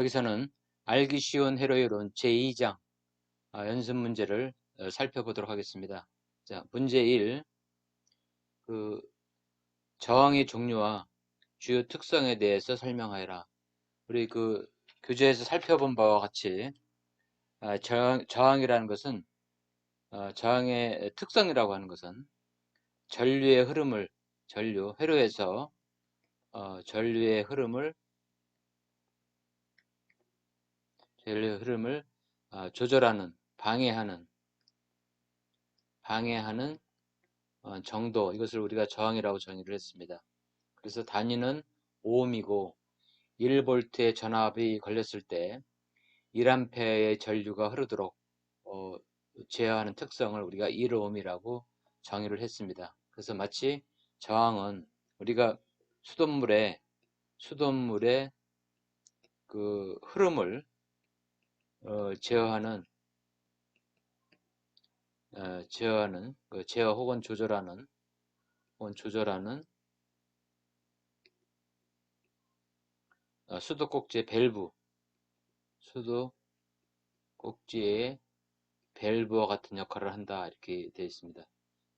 여기서는 알기 쉬운 회로이론 제2장 연습 문제를 살펴보도록 하겠습니다. 자, 문제 1. 저항의 종류와 주요 특성에 대해서 설명하여라. 우리 교재에서 살펴본 바와 같이 저항이라는 것은 저항의 특성이라고 하는 것은 전류의 흐름을 회로에서 전류의 흐름을 조절하는 방해하는 정도, 이것을 우리가 저항이라고 정의를 했습니다. 그래서 단위는 오음이고 1V의 전압이 걸렸을 때 1A의 전류가 흐르도록 제어하는 특성을 우리가 1오음이라고 정의를 했습니다. 그래서 마치 저항은 우리가 수돗물의 그 흐름을 제어하는 제어 혹은 조절하는 수도꼭지의 밸브와 같은 역할을 한다, 이렇게 되어 있습니다.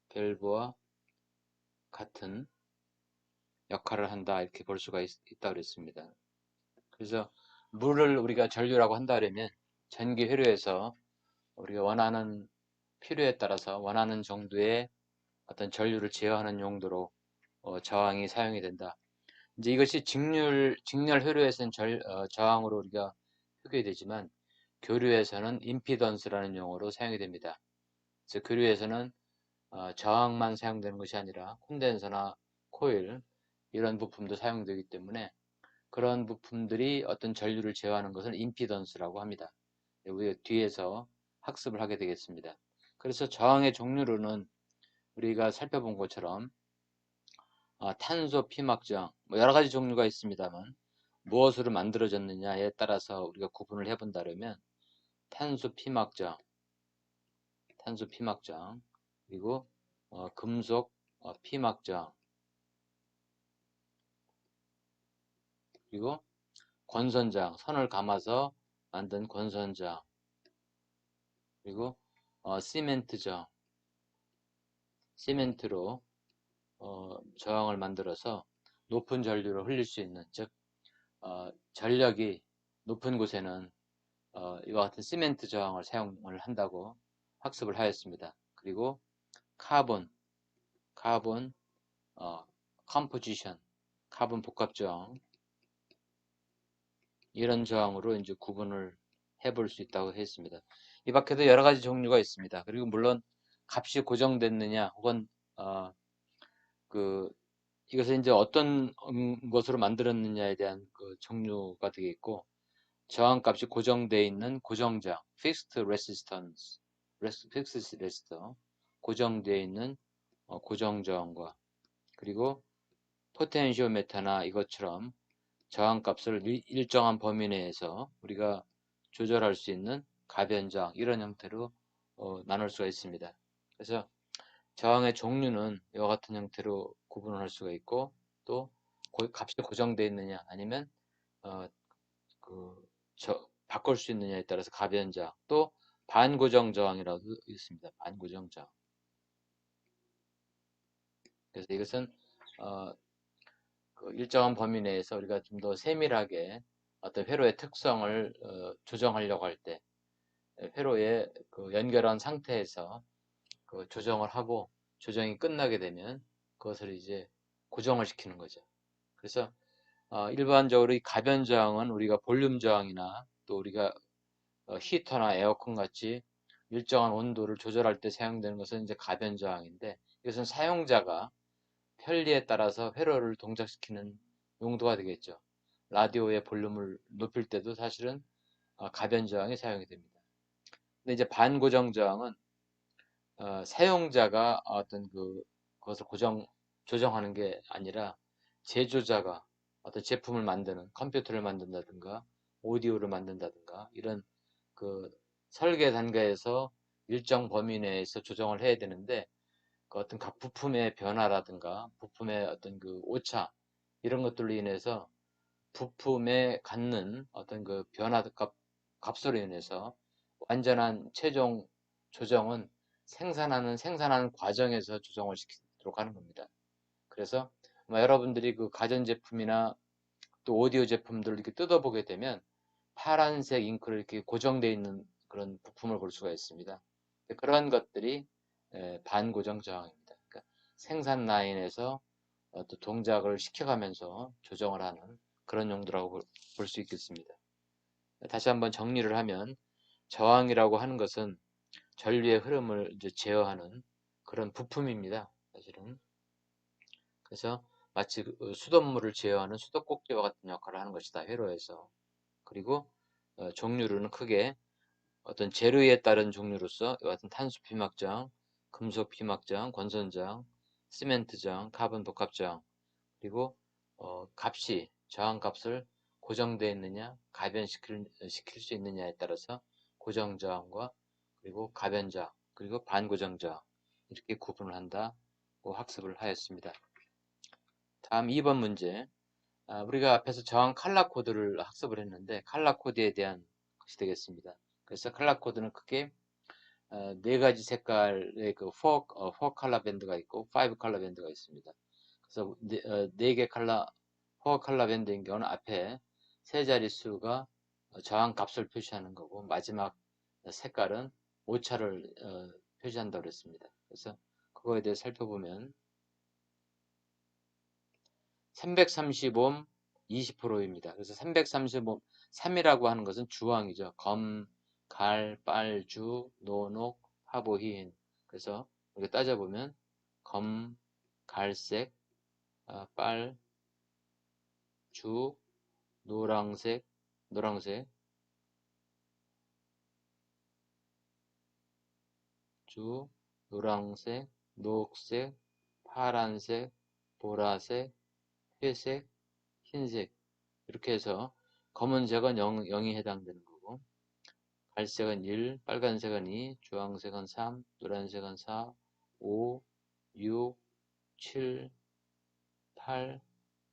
밸브와 같은 역할을 한다, 이렇게 볼 수가 있다고 그랬습니다. 그래서 물을 우리가 전류라고 한다 그러면 전기 회로에서 우리가 필요에 따라서 원하는 정도의 어떤 전류를 제어하는 용도로 저항이 사용이 된다. 이제 이것이 직렬 회로에서는 저항으로 우리가 표기되지만 교류에서는 임피던스라는 용어로 사용이 됩니다. 그래서 교류에서는 저항만 사용되는 것이 아니라 콘덴서나 코일 이런 부품도 사용되기 때문에 그런 부품들이 어떤 전류를 제어하는 것을 임피던스라고 합니다. 우리가 뒤에서 학습을 하게 되겠습니다. 그래서 저항의 종류로는 우리가 살펴본 것처럼 탄소 피막저항, 여러 가지 종류가 있습니다만 무엇으로 만들어졌느냐에 따라서 우리가 구분을 해본다면 탄소 피막저항, 그리고 금속 피막저항, 그리고 권선저항, 선을 감아서 만든 권선저항, 그리고 시멘트저항, 시멘트로 저항을 만들어서 높은 전류를 흘릴 수 있는, 즉 전력이 높은 곳에는 이와 같은 시멘트 저항을 사용을 한다고 학습을 하였습니다. 그리고 카본 컴포지션, 카본 복합 저항, 이런 저항으로 이제 구분을 해볼 수 있다고 했습니다. 이 밖에도 여러 가지 종류가 있습니다. 그리고 물론 값이 고정됐느냐 혹은 이것을 이제 어떤 것으로 만들었느냐에 대한 종류가 되겠고, 저항값이 고정되어 있는 고정저항, fixed resistance, fixed resistor, 고정되어 있는 고정저항과, 그리고 포텐시오메터나 이것처럼 저항값을 일정한 범위 내에서 우리가 조절할 수 있는 가변저항, 이런 형태로 나눌 수가 있습니다. 그래서 저항의 종류는 이와 같은 형태로 구분을 할 수가 있고, 또 값이 고정되어 있느냐 아니면 바꿀 수 있느냐에 따라서 가변저항, 또 반고정 저항이라고 있습니다. 반고정 저항. 그래서 이것은 일정한 범위 내에서 우리가 좀 더 세밀하게 어떤 회로의 특성을 조정하려고 할 때 회로의 연결한 상태에서 조정을 하고, 조정이 끝나게 되면 그것을 이제 고정을 시키는 거죠. 그래서 일반적으로 이 가변 저항은 우리가 볼륨 저항이나 또 우리가 히터나 에어컨 같이 일정한 온도를 조절할 때 사용되는 것은 이제 가변 저항인데, 이것은 사용자가 편리에 따라서 회로를 동작시키는 용도가 되겠죠. 라디오의 볼륨을 높일 때도 사실은 가변 저항이 사용이 됩니다. 근데 이제 반고정 저항은 사용자가 그것을 조정하는 게 아니라 제조자가 어떤 제품을 만드는, 컴퓨터를 만든다든가 오디오를 만든다든가 이런 설계 단계에서 일정 범위 내에서 조정을 해야 되는데, 어떤 각 부품의 변화라든가 부품의 어떤 오차, 이런 것들로 인해서 부품에 갖는 어떤 그 값으로 인해서 완전한 최종 조정은 생산하는 과정에서 조정을 시키도록 하는 겁니다. 그래서 아마 여러분들이 그 가전제품이나 또 오디오 제품들을 이렇게 뜯어보게 되면 파란색 잉크로 이렇게 고정되어 있는 그런 부품을 볼 수가 있습니다. 그런 것들이 반고정 저항입니다. 그러니까 생산 라인에서 또 동작을 시켜가면서 조정을 하는 그런 용도라고 볼 수 있겠습니다. 다시 한번 정리를 하면 저항이라고 하는 것은 전류의 흐름을 이제 제어하는 그런 부품입니다. 사실은. 그래서 마치 수돗물을 제어하는 수도꼭지와 같은 역할을 하는 것이다. 회로에서. 그리고 종류로는 크게 어떤 재료에 따른 종류로서 이와 같은 탄소 피막저항, 금속 피막저항, 권선저항, 시멘트 저항, 카본 복합 저항, 그리고 값이 저항 값을 고정되어 있느냐, 시킬 수 있느냐에 따라서 고정 저항과 그리고 가변 저항, 그리고 반고정 저항 이렇게 구분을 한다고 학습을 하였습니다. 다음 2번 문제. 우리가 앞에서 저항 칼라 코드를 학습을 했는데 칼라 코드에 대한 것이 되겠습니다. 그래서 칼라 코드는 크게 네 가지 색깔의 그 4 컬러 밴드가 있고 5 컬러 밴드가 있습니다. 그래서 네 개 컬러 4 컬러 밴드인 경우는 앞에 세 자릿수가 저항 값을 표시하는 거고 마지막 색깔은 오차를 표시한다고 그랬습니다. 그래서 그거에 대해 살펴보면 335옴 20%입니다. 그래서 335옴 3이라고 하는 것은 주황이죠. 검, 갈, 빨, 주, 노, 녹, 화보, 희인. 그래서 이렇게 따져보면 검, 갈색, 빨, 주, 노랑색, 주, 노랑색, 녹색, 파란색, 보라색, 회색, 흰색 이렇게 해서 검은색은 0이 해당되는 거고 갈색은 1, 빨간색은 2, 주황색은 3, 노란색은 4, 5, 6, 7, 8,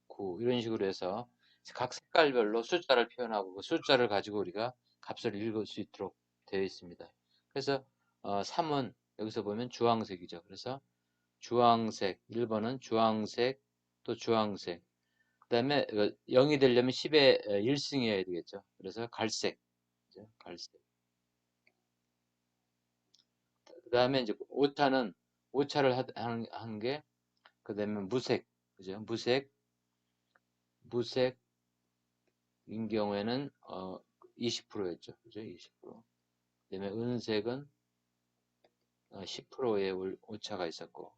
9 이런 식으로 해서 각 색깔별로 숫자를 표현하고 그 숫자를 가지고 우리가 값을 읽을 수 있도록 되어 있습니다. 그래서 3은 여기서 보면 주황색이죠. 그래서 주황색 1번은 주황색 또 주황색 그 다음에 0이 되려면 10의 1승이어야 되겠죠. 그래서 갈색 갈색 그 다음에 이제 오차를 하는 게 그 다음에 무색 그죠? 무색인 경우에는 20%였죠. 그죠? 20%. 그다음에 은색은 10%의 오차가 있었고,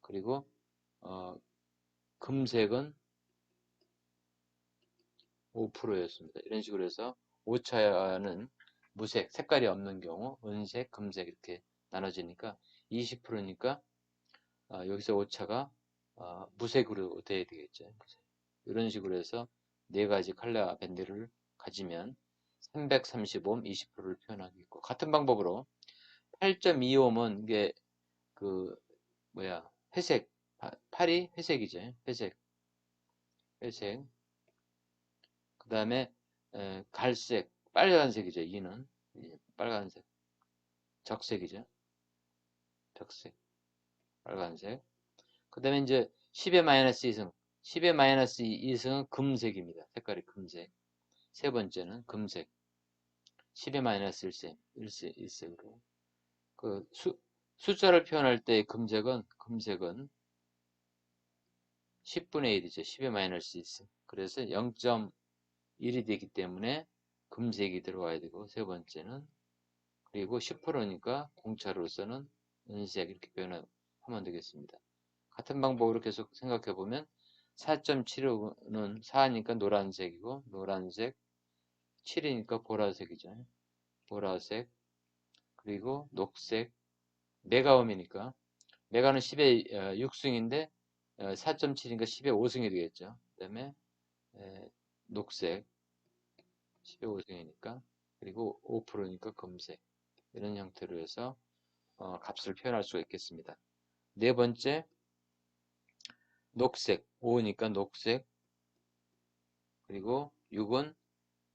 그리고 금색은 5%였습니다. 이런 식으로 해서 오차는 무색, 색깔이 없는 경우, 은색, 금색 이렇게 나눠지니까 20%니까 여기서 오차가 무색으로 돼야 되겠죠. 이런 식으로 해서 네 가지 컬러 밴드를 가지면 335옴 20%를 표현하겠고 같은 방법으로 8.2옴은 이게 그 뭐야 회색 팔이 회색이죠. 회색 그 다음에 갈색 빨간색이죠. 2는 빨간색 적색이죠. 적색 빨간색 그 다음에 이제 10의 마이너스 2승 10의 마이너스 2승은 금색입니다. 색깔이 금색 세 번째는 금색 10의 마이너스 1색으로 그 숫자를 표현할 때 금색은 10분의 1이죠. 10의 마이너스 1승. 그래서 0.1이 되기 때문에 금색이 들어와야 되고 세 번째는 그리고 10%니까 공차로서는 은색 이렇게 표현하면 되겠습니다. 같은 방법으로 계속 생각해 보면 4.75는 4니까 노란색이고 노란색 7이니까 보라색이죠. 보라색 그리고 녹색 메가옴이니까 메가는 10의 6승인데 4.7이니까 10의 5승이 되겠죠. 그 다음에 녹색 10의 5승이니까 그리고 5%니까 금색 이런 형태로 해서 값을 표현할 수가 있겠습니다. 네 번째 녹색 5니까 녹색 그리고 6은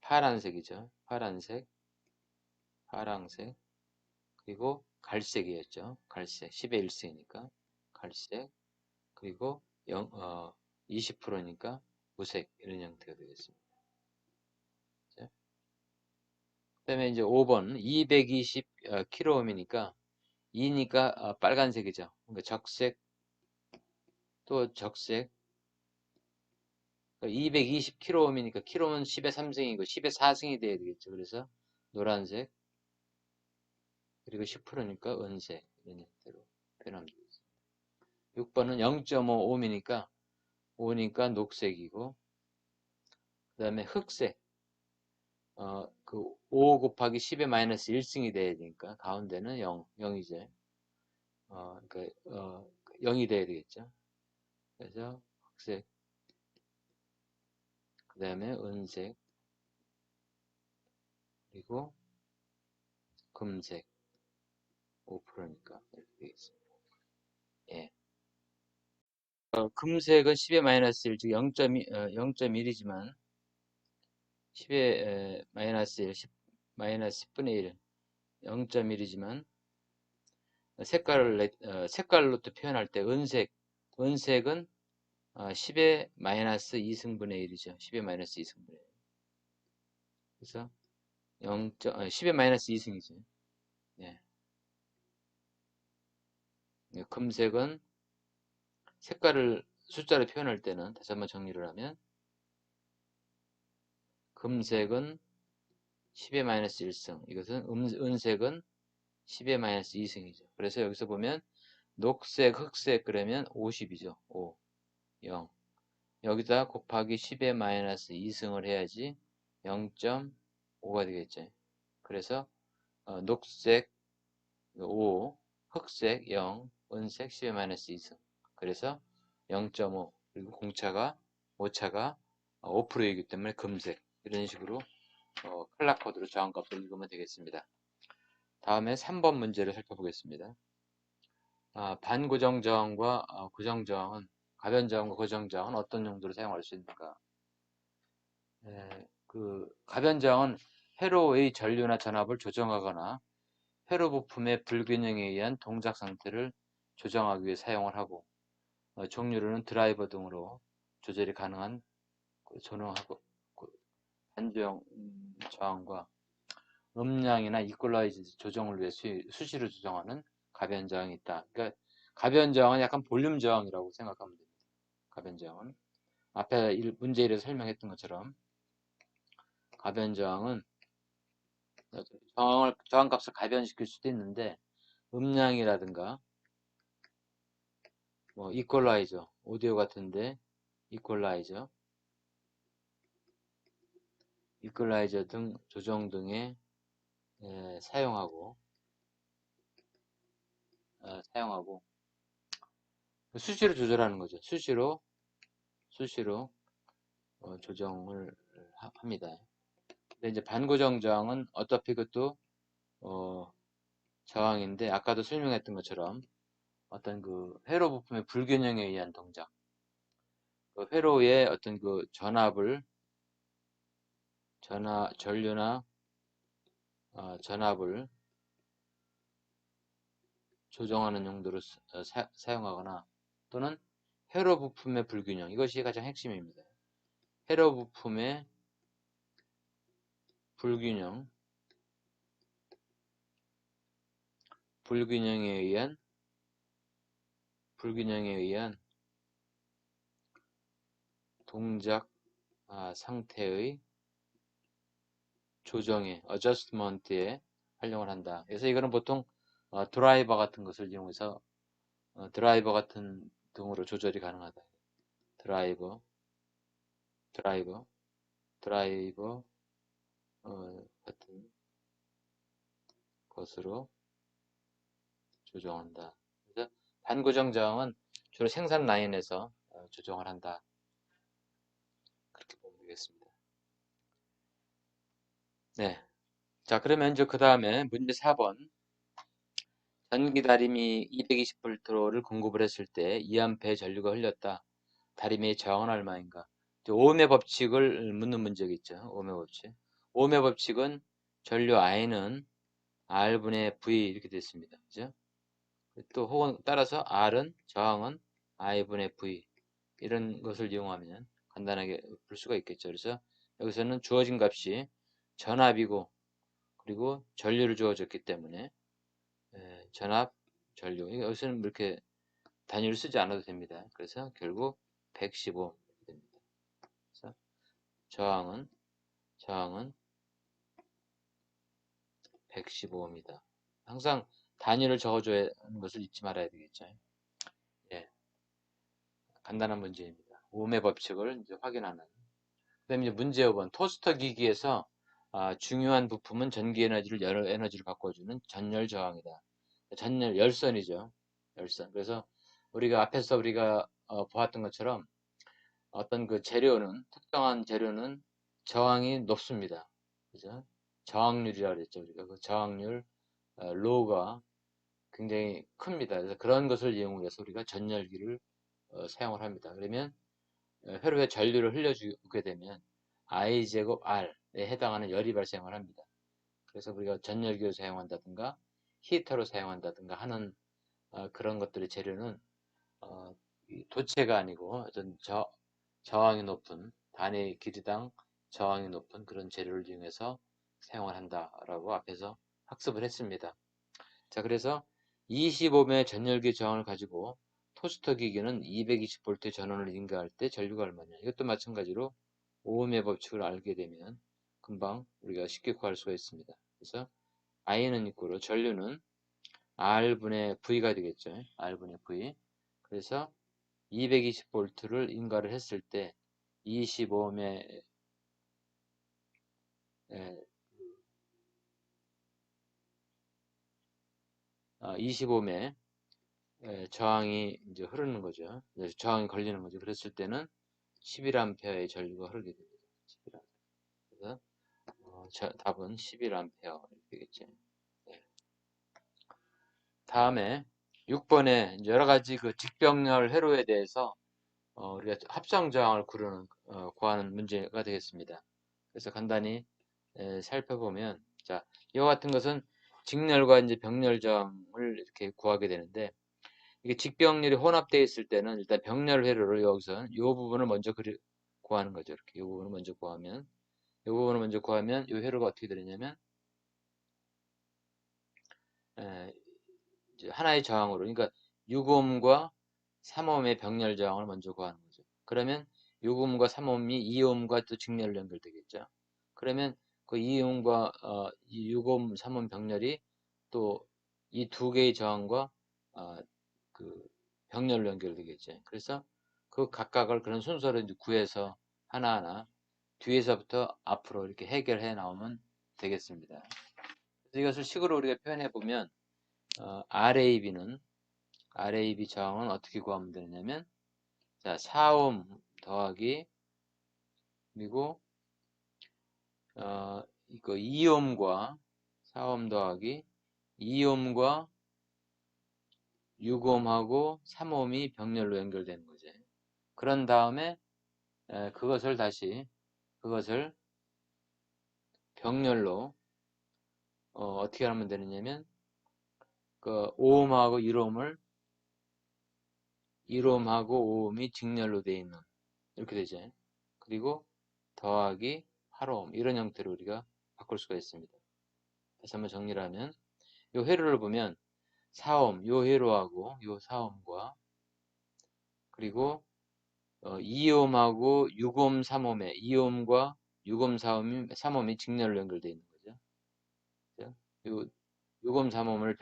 파란색이죠. 파란색, 파랑색, 그리고 갈색이었죠. 갈색, 10의 1승이니까 갈색, 그리고 20%니까 무색 이런 형태가 되겠습니다. 그 다음에 이제 5번 220 kg이니까 2니까 빨간색이죠. 그러니까 적색, 또 적색. 220kg이니까 kg는 10의 3승이고 10의 4승이 돼야 되겠죠. 그래서 노란색, 그리고 10%니까 은색 이런 형태로 표현하면 되겠습니다. 6번은 0.5 ohm이니까 5니까 녹색이고, 그 다음에 흑색, 그 5 곱하기 10의 마이너스 1승이 돼야 되니까 가운데는 0이죠. 그러니까 0이 돼야 되겠죠. 그래서 흑색, 그 다음에 은색, 그리고 금색 5%니까 이렇게 되겠습니다. 예. 금색은 10의 마이너스 1, 즉 0.1이지만 10의 마이너스 1, 10, 마이너스 10분의 1, 0.1이지만 색깔로 또 표현할 때 은색은 10의 마이너스 2승분의 1이죠. 10의 마이너스 2승분의 1. 그래서 10의 마이너스 2승이죠. 예. 금색은 색깔을 숫자로 표현할 때는 다시 한번 정리를 하면 금색은 10의 마이너스 1승, 이것은 은색은 10의 마이너스 2승이죠. 그래서 여기서 보면 녹색, 흑색 그러면 50이죠. 5, 0. 여기다 곱하기 10의 마이너스 2승을 해야지 0.5가 되겠죠. 그래서 녹색 5, 흑색 0, 은색 10의 마이너스 2승. 그래서 0.5, 그리고 오차가 5%이기 때문에 금색. 이런 식으로 컬러 코드로 저항값을 읽으면 되겠습니다. 다음에 3번 문제를 살펴보겠습니다. 반고정 저항과 고정 저항은, 가변 저항과 고정 저항은 어떤 용도로 사용할 수 있는가? 가변 저항은 회로의 전류나 전압을 조정하거나 회로 부품의 불균형에 의한 동작 상태를 조정하기 위해 사용을 하고, 종류로는 드라이버 등으로 조절이 가능한 전원하고 반조형 저항과 음량이나 이퀄라이저 조정을 위해 수시로 조정하는 가변 저항이 있다. 그러니까 가변 저항은 약간 볼륨 저항이라고 생각하면 됩니다. 가변 저항은 앞에 문제 1에서 설명했던 것처럼 가변 저항은 저항값을 가변시킬 수도 있는데, 음량이라든가 뭐 이퀄라이저, 오디오 같은데 이퀄라이저 등 조정 등에 사용하고 수시로 조절하는 거죠. 수시로 조정을 합니다. 근데 이제 반고정 저항은 어차피 그것도 저항인데, 아까도 설명했던 것처럼 어떤 그 회로 부품의 불균형에 의한 동작, 그 회로의 어떤 그 전류나 전압을 조정하는 용도로 사용하거나, 또는 회로 부품의 불균형, 이것이 가장 핵심입니다. 회로 부품의 불균형에 의한 동작 상태의 조정에, adjustment에 활용을 한다. 그래서 이거는 보통 드라이버 같은 것을 이용해서 드라이버 같은 등으로 조절이 가능하다. 드라이버 같은 것으로 조정한다. 그래서 반고정 저항은 주로 생산 라인에서 조정을 한다. 그렇게 보면 되겠습니다. 네. 자, 그러면 이제 그 다음에 문제 4번. 전기 다림이 220V를 공급을 했을 때 2A의 전류가 흘렸다. 다림의 저항은 얼마인가? 오음의 법칙을 묻는 문제가 있죠. 오음의 법칙. 오음의 법칙은 전류 I는 R분의 V 이렇게 됐습니다. 그죠? 또 혹은 따라서 R은 저항은 I분의 V 이런 것을 이용하면 간단하게 볼 수가 있겠죠. 그래서 여기서는 주어진 값이 전압이고 그리고 전류를 주어졌기 때문에 전압, 전류 여기서는 이렇게 단위를 쓰지 않아도 됩니다. 그래서 결국 115 됩니다. 그래서 저항은 115입니다. 항상 단위를 적어줘야 하는 것을 잊지 말아야 되겠죠. 예, 간단한 문제입니다. 오음의 법칙을 이제 확인하는. 그다음에 이제 문제 5번 토스터 기기에서 중요한 부품은 전기 에너지를 여러 에너지로 바꿔주는 전열 저항이다. 전열 열선이죠. 열선. 그래서 우리가 앞에서 우리가 보았던 것처럼 어떤 그 재료는 특정한 재료는 저항이 높습니다. 그죠? 저항률이라고 그랬죠. 우리가 그 저항률 로가 굉장히 큽니다. 그래서 그런 것을 이용해서 우리가 전열기를 사용을 합니다. 그러면 회로에 전류를 흘려주게 되면 I 제곱 R에 해당하는 열이 발생을 합니다. 그래서 우리가 전열기를 사용한다든가 히터로 사용한다든가 하는 그런 것들의 재료는 도체가 아니고 어떤 저항이 높은 단위 길이당 저항이 높은 그런 재료를 이용해서 사용을 한다라고 앞에서 학습을 했습니다. 자, 그래서 25매 전열기 저항을 가지고 토스터 기기는 220V 전원을 인가할 때 전류가 얼마냐. 이것도 마찬가지로 오음의 법칙을 알게 되면 금방 우리가 쉽게 구할 수가 있습니다. 그래서 I는 있고로 전류는 R분의 V가 되겠죠. R분의 V. 그래서 220V를 인가를 했을 때 25매 25매 저항이 이제 흐르는 거죠. 저항이 걸리는 거죠. 그랬을 때는 11A의 전류가 흐르게 됩니다. 11A. 그래서 답은 11A 이렇게 되겠죠. 네. 다음에 6번에 여러 가지 그 직병렬 회로에 대해서 우리가 합성 저항을 구하는 문제가 되겠습니다. 그래서 간단히 살펴보면 자, 이와 같은 것은 직렬과 이제 병렬 저항을 이렇게 구하게 되는데 이게 직병렬이 혼합되어 있을 때는 일단 병렬 회로를 여기서 이 부분을 먼저 구하는 거죠. 이렇게 이 부분을 먼저 구하면 이 회로가 어떻게 되느냐면 이제 하나의 저항으로 그러니까 6옴과 3옴의 병렬 저항을 먼저 구하는 거죠. 그러면 6옴과 3옴이 2옴과 또 직렬로 연결되겠죠. 그러면 그 2옴과 6옴, 3옴 병렬이 또 이 두 개의 저항과 그 병렬로 연결되겠죠. 그래서 그 각각을 그런 순서로 이제 구해서 하나하나 뒤에서부터 앞으로 이렇게 해결해 나오면 되겠습니다. 그래서 이것을 식으로 우리가 표현해 보면 RAB 저항은 어떻게 구하면 되냐면 자 4옴 더하기 그리고 이거 2옴과 4옴 더하기 2옴과 6옴하고 3옴이 병렬로 연결되는 거죠. 그런 다음에 그것을 병렬로 어떻게 하면 되느냐면 그 5옴하고 1옴하고 5옴이 직렬로 되어 있는 이렇게 되죠. 그리고 더하기 8옴 이런 형태로 우리가 바꿀 수가 있습니다. 다시 한번 정리를 하면 이 회로를 보면 4옴 요 회로하고 요 4옴과 그리고 2옴하고 6옴 3옴에 2옴과 6옴 3옴이 직렬로 연결되어 있는 거죠. 그죠? 요 6옴 3옴을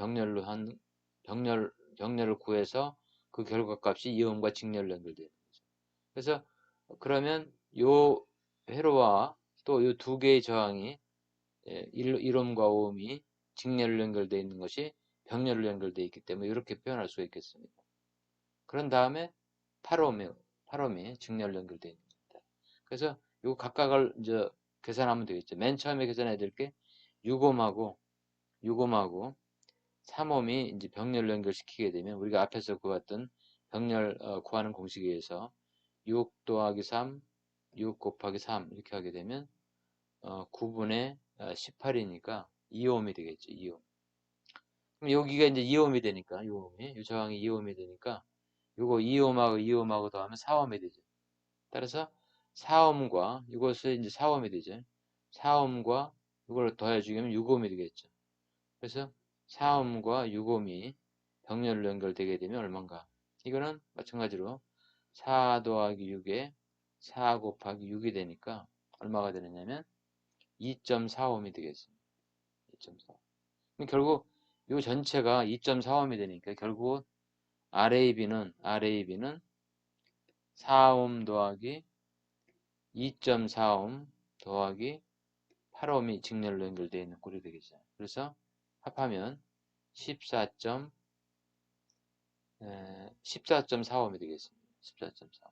병렬을 구해서 그 결과값이 2옴과 직렬로 연결되어 있는 거죠. 그래서 그러면 요 회로와 또 요 두 개의 저항이 1옴과 5옴이 직렬로 연결되어 있는 것이 병렬로 연결되어 있기 때문에 이렇게 표현할 수가 있겠습니다. 그런 다음에 8옴이 직렬로 연결되어 있는 겁니다. 그래서 요 각각을 이제 계산하면 되겠죠. 맨 처음에 계산해야 될 게 6옴하고 3옴이 이제 병렬로 연결시키게 되면 우리가 앞에서 구했던 병렬 구하는 공식에 의해서 6 더하기 3 6 곱하기 3 이렇게 하게 되면 9분의 18이니까 2옴이 되겠죠. 2옴. 그럼 여기가 이제 2옴이 되니까 2옴이 이 저항이 2옴이 되니까 요거 2옴하고 2옴하고 더하면 4옴이 되죠. 따라서 4옴과 이것을 이제 4옴이 되죠. 4옴과 이걸 더해주면 6옴이 되겠죠. 그래서 4옴과 6옴이 병렬로 연결되게 되면 얼마인가? 이거는 마찬가지로 4 더하기 6에 4 곱하기 6이 되니까 얼마가 되느냐면 2.4옴이 되겠습니다. 2.4. 결국 이 전체가 2.4옴이 되니까 결국 RAB는 4옴 더하기 2.4옴 더하기 8옴이 직렬로 연결되어 있는 꼴이 되겠죠. 그래서 합하면 14.4옴이 되겠습니다. 14.4옴.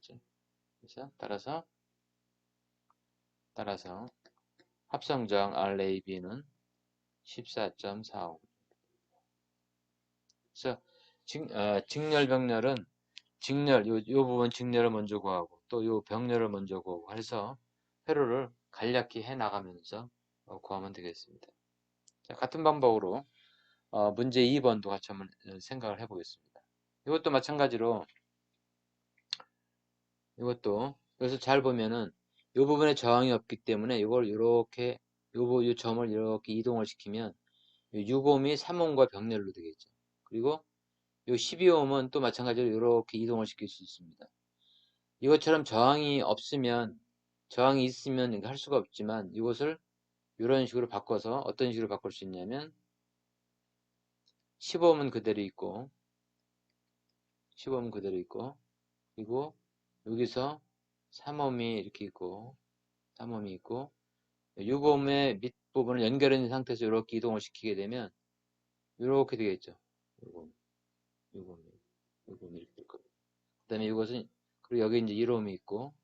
그렇죠? 그래서 따라서 합성저항 RAB는 14.4옴. 그래서 직렬 병렬은 요 부분 직렬을 먼저 구하고 또 요 병렬을 먼저 구하고 해서 회로를 간략히 해 나가면서 구하면 되겠습니다. 자, 같은 방법으로 문제 2번도 같이 한번 생각을 해 보겠습니다. 이것도 마찬가지로 이것도 여기서 잘 보면은 이 부분에 저항이 없기 때문에 이걸 이렇게 요 점을 이렇게 이동을 시키면 6옴이 3옴과 병렬로 되겠죠. 그리고 요 12옴은 또 마찬가지로 이렇게 이동을 시킬 수 있습니다. 이것처럼 저항이 있으면 할 수가 없지만 이것을 이런 식으로 바꿔서 어떤 식으로 바꿀 수 있냐면 15옴은 그대로 있고 그리고 여기서 3옴이 이렇게 있고 3옴이 있고 6옴의 밑부분을 연결한 상태에서 이렇게 이동을 시키게 되면 이렇게 되겠죠. 6옴, 6옴 이렇게 될 겁니다. 그 다음에 이것은 그리고 여기 이제 1옴이 있고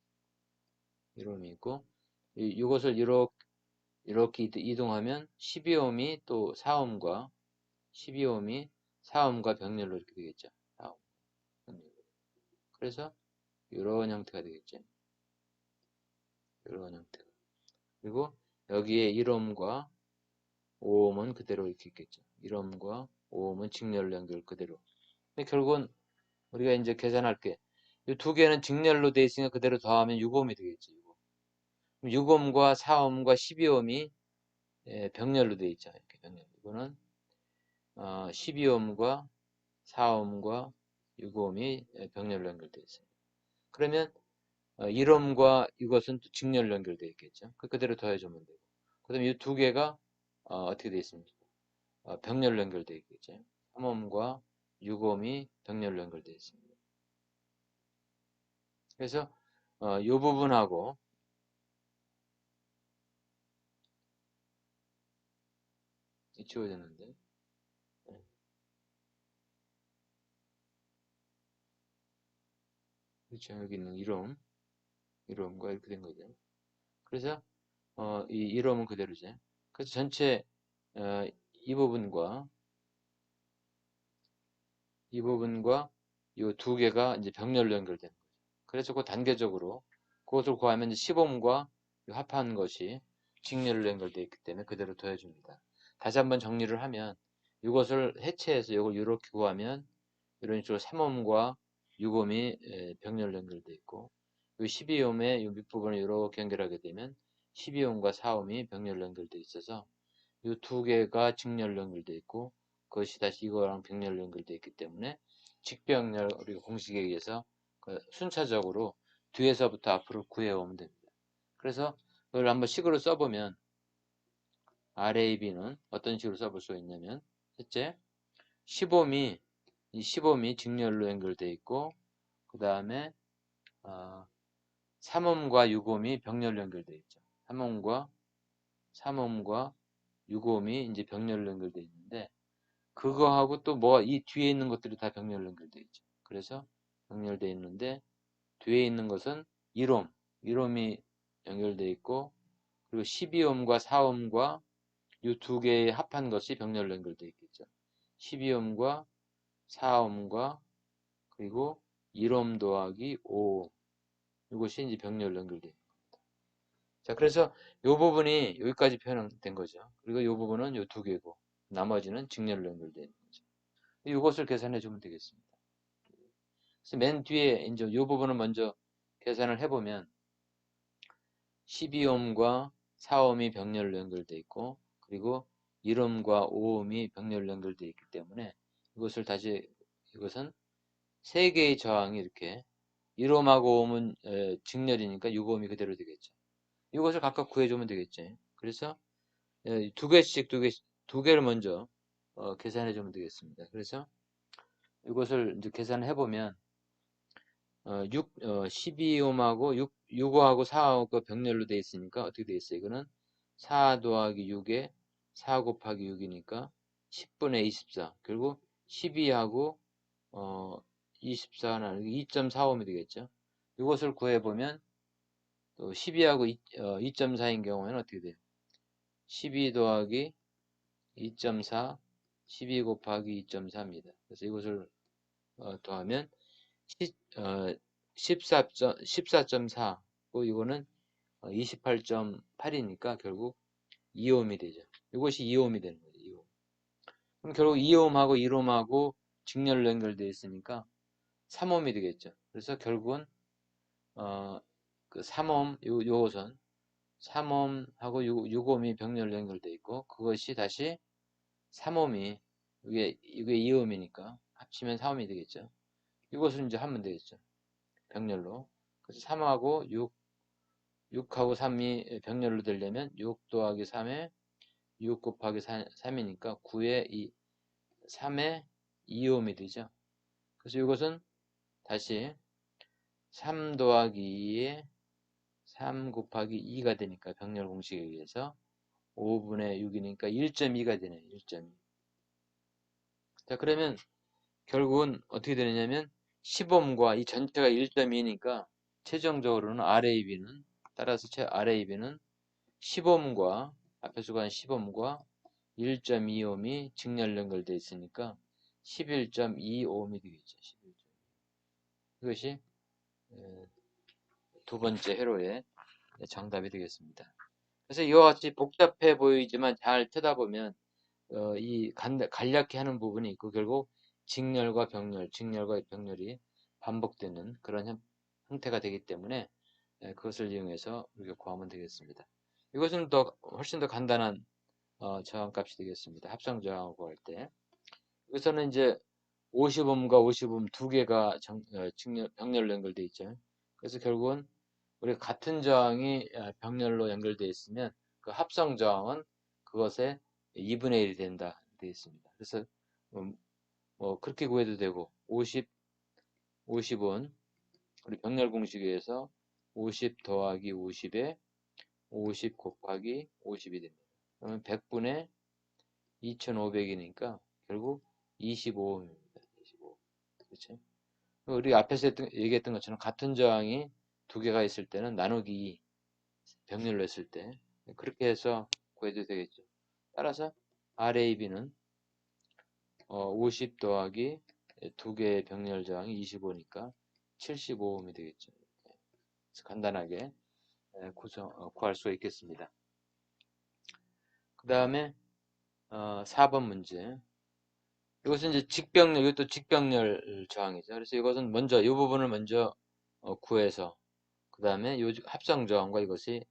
이것을 이렇게 이동하면 12옴이 또 4옴과 12옴이 4옴과 병렬로 이렇게 되겠죠. 4옴, 병렬로. 그래서 이런 형태가 되겠죠. 이런 형태가. 그리고 여기에 1옴과 5옴은 그대로 이렇게 있겠죠. 1옴과 5옴은 직렬로 연결 그대로. 근데 결국은 우리가 이제 계산할 게 이 두 개는 직렬로 돼 있으니까 그대로 더하면 6옴이 되겠죠. 6옴과 4옴과 12옴이 병렬로 돼 있죠. 이렇게 병렬. 이거는 12옴과 4옴과 6옴이 병렬로 연결되어 있습니다. 그러면 1옴과 이것은 또 직렬로 연결되어 있겠죠. 그대로 더해주면 되고. 그 다음에 이 두 개가 어떻게 되어 있습니까? 병렬로 연결되어 있겠죠. 3옴과 6옴이 병렬로 연결되어 있습니다. 그래서 이 부분하고 지워야 되는데 그렇죠. 여기 있는 1옴과 이렇게 된 거죠. 그래서 이 1옴은 그대로죠. 그래서 전체 어, 이 부분과 이 두 개가 이제 병렬로 연결되는 거죠. 그래서 그 단계적으로 그것을 구하면 10옴과 합한 것이 직렬로 연결되어 있기 때문에 그대로 더해줍니다. 다시 한번 정리를 하면 이것을 해체해서 이걸 이렇게 구하면 이런 식으로 3옴과 6옴이 병렬로 연결되어 있고 이 12옴의 이 밑부분을 이렇게 연결하게 되면 12옴과 4옴이 병렬로 연결되어 있어서 이 두 개가 직렬로 연결되어 있고 그것이 다시 이거랑 병렬로 연결되어 있기 때문에 직병렬 우리가 공식에 의해서 순차적으로 뒤에서부터 앞으로 구해오면 됩니다. 그래서 이걸 한번 식으로 써보면 RAB는 어떤 식으로 써볼 수 있냐면 첫째 15옴이 직렬로 연결되어 있고 그 다음에 3옴과 6옴이 병렬로 연결되어 있죠. 3옴과 6옴이 이제 병렬로 연결되어 있는데 그거하고 또 뭐 이 뒤에 있는 것들이 다 병렬로 연결되어 있죠. 그래서 병렬되어 있는데 뒤에 있는 것은 1옴이 연결되어 있고 그리고 12옴과 4옴과 이 두 개의 합한 것이 병렬로 연결되어 있겠죠. 12옴과 4옴과 그리고 1옴 더하기 5옴 이것이 이제 병렬로 연결돼요. 자, 그래서 이 부분이 여기까지 표현된 거죠. 그리고 이 부분은 이 두 개고, 나머지는 직렬로 연결되어 있는 거죠. 이것을 계산해 주면 되겠습니다. 그래서 맨 뒤에 이제 이 부분을 먼저 계산을 해보면 12옴과 4옴이 병렬로 연결되어 있고, 그리고 1옴과 5옴이 병렬로 연결되어 있기 때문에 이것은 세 개의 저항이 이렇게 1옴하고 5옴은 직렬이니까 6옴이 그대로 되겠죠. 이것을 각각 구해주면 되겠죠. 그래서 두 개를 먼저 계산해 주면 되겠습니다. 그래서 이것을 이제 계산해 보면 12옴하고 6호하고 4하고 병렬로 되어 있으니까 어떻게 되어 있어요? 이거는 4 더하기 6에 4 곱하기 6이니까 10분의 24. 결국 12하고 24는 2.45이 되겠죠. 이것을 구해보면 또 12하고 2.4인 경우에는 어떻게 돼요? 12 더하기 2.4, 12 곱하기 2.4입니다. 그래서 이것을 더하면 14.4, 이거는 28.8이니까 결국 2옴이 되죠. 이것이 2옴이 되는 거죠. 2옴. 그럼 결국 2옴하고 1옴하고 직렬로 연결되어 있으니까 3옴이 되겠죠. 그래서 결국은 그 3옴 요것은 3옴하고 6옴이 병렬로 연결되어 있고, 그것이 다시 3옴이 이게 2옴이니까 합치면 4옴이 되겠죠. 이것을 이제 하면 되겠죠. 병렬로. 그래서 3하고 6하고 3이 병렬로 되려면 6 더하기 3에 6 곱하기 3이니까 9에 3에 2옴이 되죠. 그래서 이것은 다시 3 더하기 2에 3 곱하기 2가 되니까 병렬 공식에 의해서 5분의 6이니까 1.2가 되네요. 1.2. 자, 그러면 결국은 어떻게 되느냐면 10옴과 이 전체가 1.2니까 최종적으로는 RAB는 따라서 RAB는 10옴과 앞에 수가 10옴과 1.2옴이 직렬 연결되어 있으니까 11.2옴이 되겠죠. 11. 이것이 두 번째 회로의 정답이 되겠습니다. 그래서 이와 같이 복잡해 보이지만 잘 쳐다보면 이 간략히 하는 부분이 있고, 결국 직렬과 병렬, 직렬과 병렬이 반복되는 그런 형태가 되기 때문에 그것을 이용해서 우리가 구하면 되겠습니다. 이것은 훨씬 더 간단한 저항값이 되겠습니다. 합성 저항을 구할 때. 여기서는 이제 50옴과 50옴 두 개가 병렬로 연결되어 있죠. 그래서 결국은 우리가 같은 저항이 병렬로 연결되어 있으면 그 합성 저항은 그것의 2분의 1이 된다 되어 있습니다. 그래서 뭐 그렇게 구해도 되고 50은 우리 병렬 공식에서 50 더하기 50에 50 곱하기 50이 됩니다. 그러면 100분의 2500이니까 결국 25옴입니다. 25. 그렇죠? 우리 앞에서 얘기했던 것처럼 같은 저항이 두 개가 있을 때는 나누기 병렬로 했을 때 그렇게 해서 구해도 되겠죠. 따라서 RAB는 50 더하기 두 개의 병렬 저항이 25니까 75옴이 되겠죠. 그래서 간단하게 구할 수가 있겠습니다. 그 다음에 4번 문제. 이것은 이제 이것도 직병렬 저항이죠. 그래서 이것은 먼저 이 부분을 먼저 구해서 그 다음에 요 합성 저항과 이것이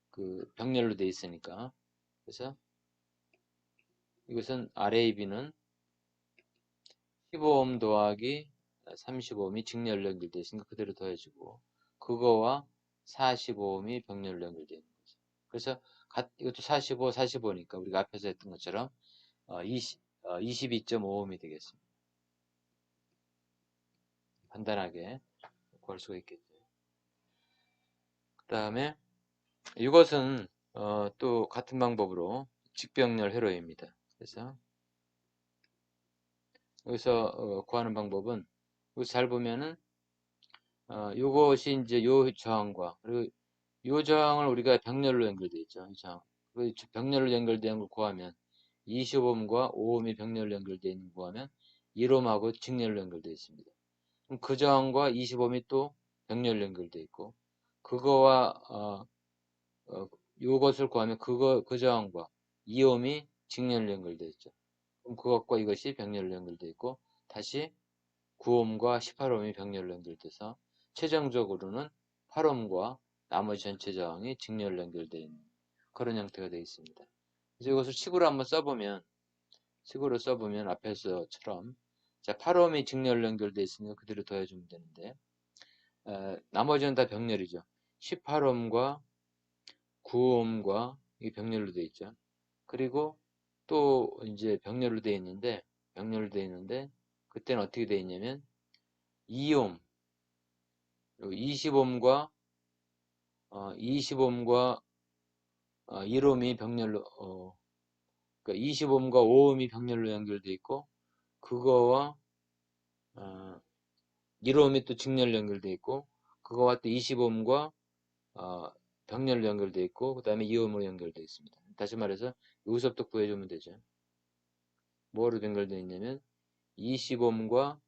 그 병렬로 되어 있으니까, 그래서 이것은 RAB는 15옴 더하기 35옴이 직렬로 연결되어 있으니까 그대로 더해주고, 그거와 45옴이 병렬로 연결되어 있는 거죠. 그래서 이것도 45, 45니까 우리가 앞에서 했던 것처럼 22.5옴이 되겠습니다. 간단하게 구할 수가 있겠죠. 그 다음에 이것은 또 같은 방법으로 직병렬 회로입니다. 그래서 여기서 구하는 방법은 여기 잘 보면은 이것이 이제 요 저항과 그리고 요 저항을 우리가 병렬로 연결되어 있죠. 이 저항. 병렬로 연결된 걸 구하면 20옴과 5옴이 병렬로 연결되어 있는 거 구하면 1옴하고 직렬로 연결되어 있습니다. 그럼 그 저항과 20옴이 또 병렬로 연결돼 있고, 그거와 요것을 구하면 그 저항과 2옴이 직렬로 연결돼 있죠. 그럼 그것과 이것이 병렬로 연결돼 있고, 다시 9옴과 18옴이 병렬로 연결돼서 최종적으로는 8옴과 나머지 전체 저항이 직렬로 연결되어 있는 그런 형태가 되어 있습니다. 그래서 이것을 식으로 한번 써보면 앞에서처럼, 자, 8옴이 직렬로 연결되어 있으니까 그대로 더해주면 되는데, 나머지는 다 병렬이죠. 18옴과 9옴과 이 병렬로 되어 있죠. 그리고 또 이제 병렬로 되어 있는데, 그때는 어떻게 되어 있냐면 2옴, 20옴과 1옴이 병렬로, 그러니까 20옴과 5옴이 병렬로 연결되어 있고, 그거와 1옴이 또 직렬로 연결되어 있고, 그거와 또 20옴과 병렬로 연결되어 있고, 그 다음에 2옴으로 연결되어 있습니다. 다시 말해서 여기서부터 구해주면 되죠. 뭐로 연결되어 있냐면 20옴과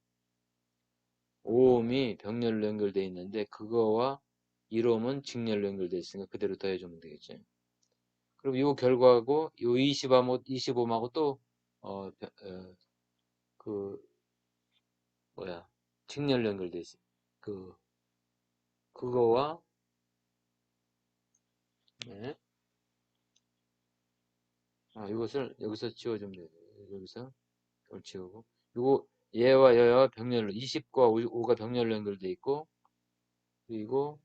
5옴이 병렬로 연결되어 있는데, 그거와 1옴은 직렬로 연결되어 있으니까 그대로 더해주면 되겠죠. 그리고 이 결과하고 이 25하고 또 그 뭐야, 직렬로 연결되어 있어. 그거와 네. 이것을 여기서 지워주면 돼요. 여기서 이걸 지우고, 요거 얘와 얘와 병렬로 20과 5가 병렬로 연결되어 있고, 그리고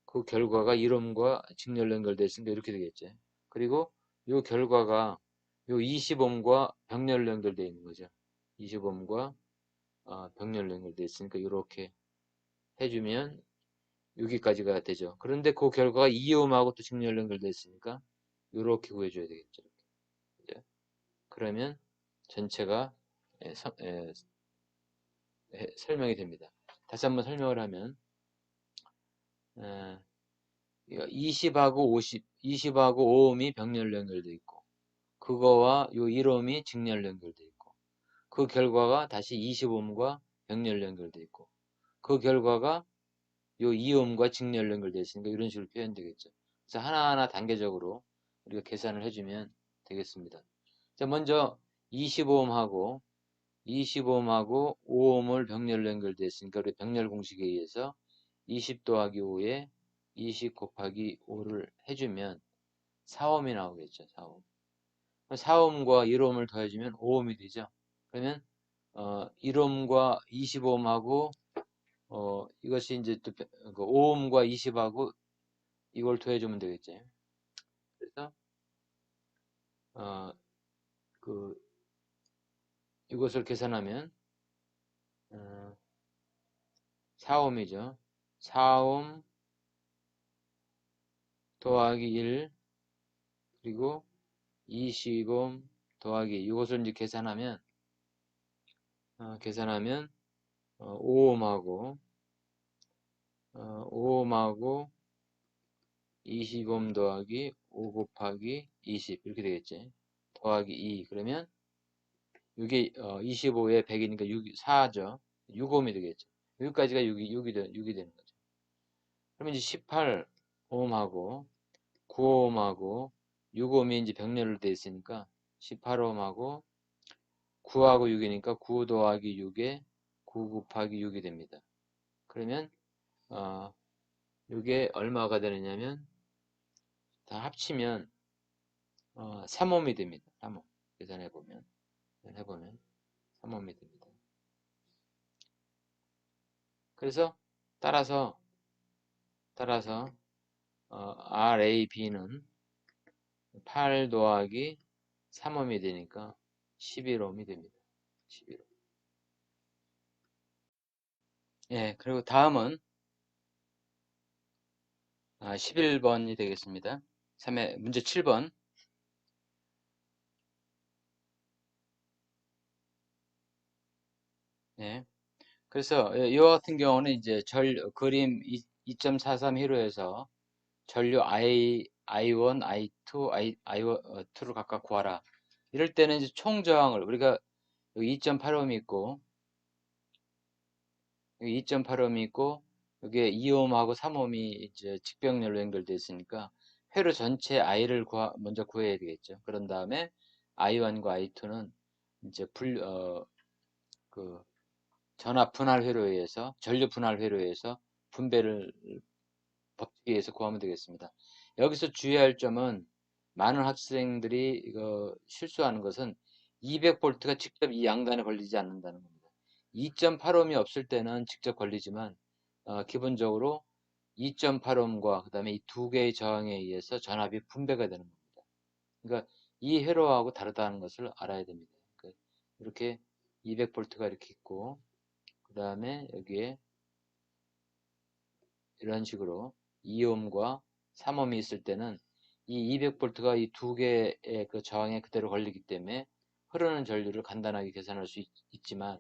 그 결과가 1옴과 직렬로 연결되어 있으니까 이렇게 되겠죠. 그리고 요 결과가 요 20옴과 병렬로 연결되어 있는 거죠. 20옴과 병렬로 연결되어 있으니까 이렇게 해주면 여기까지가 되죠. 그런데 그 결과가 2옴하고 또 직렬로 연결되어 있으니까 이렇게 구해줘야 되겠죠. 그죠? 그러면 전체가 설명이 됩니다. 다시 한번 설명을 하면 20하고 5옴이 병렬로 연결되어 있고, 그거와 요 1옴이 직렬로 연결되어 있고, 그 결과가 다시 20옴과 병렬로 연결되어 있고, 그 결과가 요 2옴과 직렬로 연결되어 있으니까 이런 식으로 표현되겠죠. 그래서 하나하나 단계적으로 우리가 계산을 해주면 되겠습니다. 자, 먼저 25옴하고 5옴을 병렬로 연결되어 있으니까 우리 병렬 공식에 의해서 20 더하기 5에 20 곱하기 5를 해주면 4옴이 나오겠죠. 4옴. 4옴과 1옴을 더해주면 5옴이 되죠. 그러면 1옴과 25옴하고 이것이 이제 또 5옴과 20하고 이걸 더해주면 되겠지. 그래서 이것을 계산하면 4옴이죠. 4옴 더하기 1 그리고 20옴 더하기 이것을 이제 계산하면 5옴하고 20옴 더하기 5 곱하기 20 이렇게 되겠지. 더하기 2 그러면 이게 25에 100이니까 4죠. 6옴이 되겠죠. 여기까지가 6이 되는 거죠. 그러면 이제 18옴하고 9옴하고 6옴이 이제 병렬로 되어 있으니까 18옴하고 9하고 6이니까 9 더하기 6에 9 곱하기 6이 됩니다. 그러면 이게 얼마가 되느냐면 다 합치면 3옴이 됩니다. 3옴 계산해보면 3옴이 됩니다. 그래서 따라서 RAB는 8 더하기 3옴이 되니까 11옴이 됩니다. 11옴. 예, 그리고 다음은 11번이 되겠습니다. 문제 7번. 예. 그래서 이와 같은 경우는 이제 그림 2.43 전류 I1, I2, I2를 각각 구하라. 이럴 때는 이제 총 저항을 우리가 여기 2.8옴이 있고 여기 2.8옴이 있고 여기에 2옴하고 3옴이 이제 직병렬로 연결되어 있으니까 회로 전체 I를 먼저 구해야 되겠죠. 그런 다음에 I1과 I2는 이제 그 전압 분할 회로에 의해서, 전류 분할 회로에 의해서 분배를 법칙에 의해서 구하면 되겠습니다. 여기서 주의할 점은 많은 학생들이 이거 실수하는 것은 200V가 직접 이 양단에 걸리지 않는다는 겁니다. 2.8옴이 없을 때는 직접 걸리지만 기본적으로 2.8옴과 그 다음에 이 두 개의 저항에 의해서 전압이 분배가 되는 겁니다. 그러니까 이 회로하고 다르다는 것을 알아야 됩니다. 그러니까 이렇게 200V가 이렇게 있고 그 다음에 여기에 이런 식으로 2옴과 3옴이 있을 때는 이 200V가 이 두 개의 그 저항에 그대로 걸리기 때문에 흐르는 전류를 간단하게 계산할 수 있지만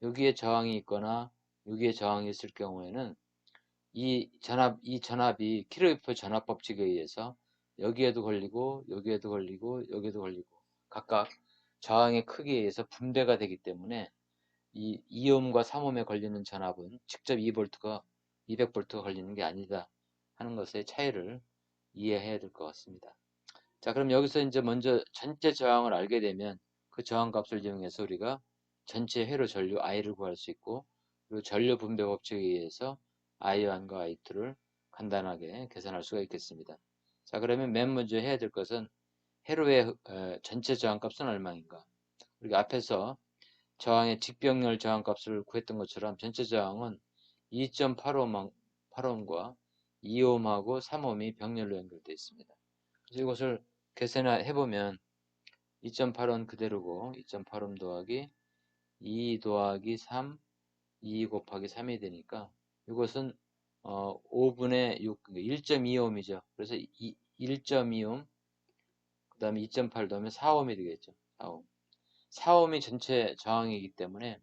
여기에 저항이 있거나 여기에 저항이 있을 경우에는 이 전압이 키로이프 전압 법칙에 의해서 여기에도 걸리고 여기에도 걸리고 여기에도 걸리고 각각 저항의 크기에 의해서 분배가 되기 때문에 이 2옴과 3옴에 걸리는 전압은 직접 200V가 걸리는 게 아니다 하는 것의 차이를 이해해야 될 것 같습니다. 자, 그럼 여기서 이제 먼저 전체 저항을 알게 되면 그 저항 값을 이용해서 우리가 전체 회로 전류 I를 구할 수 있고 그리고 전류 분배 법칙에 의해서 I1과 I2를 간단하게 계산할 수가 있겠습니다. 자, 그러면 맨 먼저 해야 될 것은 회로의 전체 저항 값은 얼마인가? 우리가 앞에서 저항의 직병렬 저항값을 구했던 것처럼 전체 저항은 2.8옴과 2옴하고 3옴이 병렬로 연결되어 있습니다. 그래서 이것을 계산해 보면 2.8옴 그대로고 2.8옴 더하기 2 더하기 3, 2 곱하기 3이 되니까 이것은 5분의 6, 1.2옴이죠. 그래서 1.2옴 그 다음에 2.8 더하면 4옴이 되겠죠. 4옴. 4옴이 전체 저항이기 때문에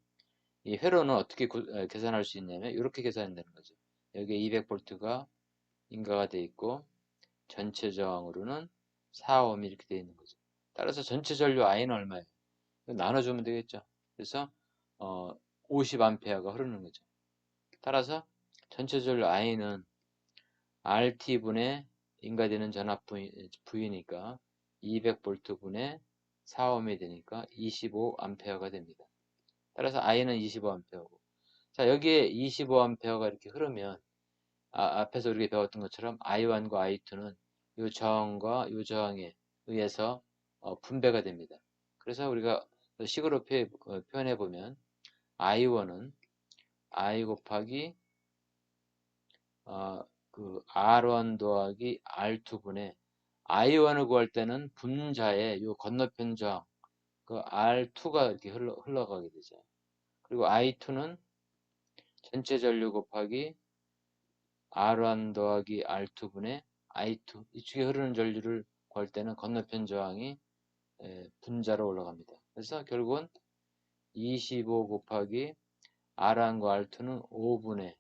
이 회로는 어떻게 계산할 수 있냐면 이렇게 계산되는 거죠. 여기에 200V가 인가가 되어 있고 전체 저항으로는 4옴이 이렇게 되어 있는 거죠. 따라서 전체 전류 I는 얼마예요? 나눠주면 되겠죠. 그래서 50A가 흐르는 거죠. 따라서 전체 전류 I는 RT분의 인가되는 전압 V니까 200V분의 4옴이 되니까 25A가 됩니다. 따라서 I는 25A고 자, 여기에 25A가 이렇게 흐르면 앞에서 우리가 배웠던 것처럼 I1과 I2는 이 저항과 이 저항에 의해서 분배가 됩니다. 그래서 우리가 식으로 표현해 보면 I1은 I 곱하기 그 R1 더하기 R2분의 I1을 구할 때는 분자의 이 건너편 저항 그 R2가 이렇게 흘러가게 되죠. 그리고 I2는 전체 전류 곱하기 R1 더하기 R2분의 I2 이쪽에 흐르는 전류를 구할 때는 건너편 저항이 분자로 올라갑니다. 그래서 결국은 25 곱하기 R1과 R2는 5분의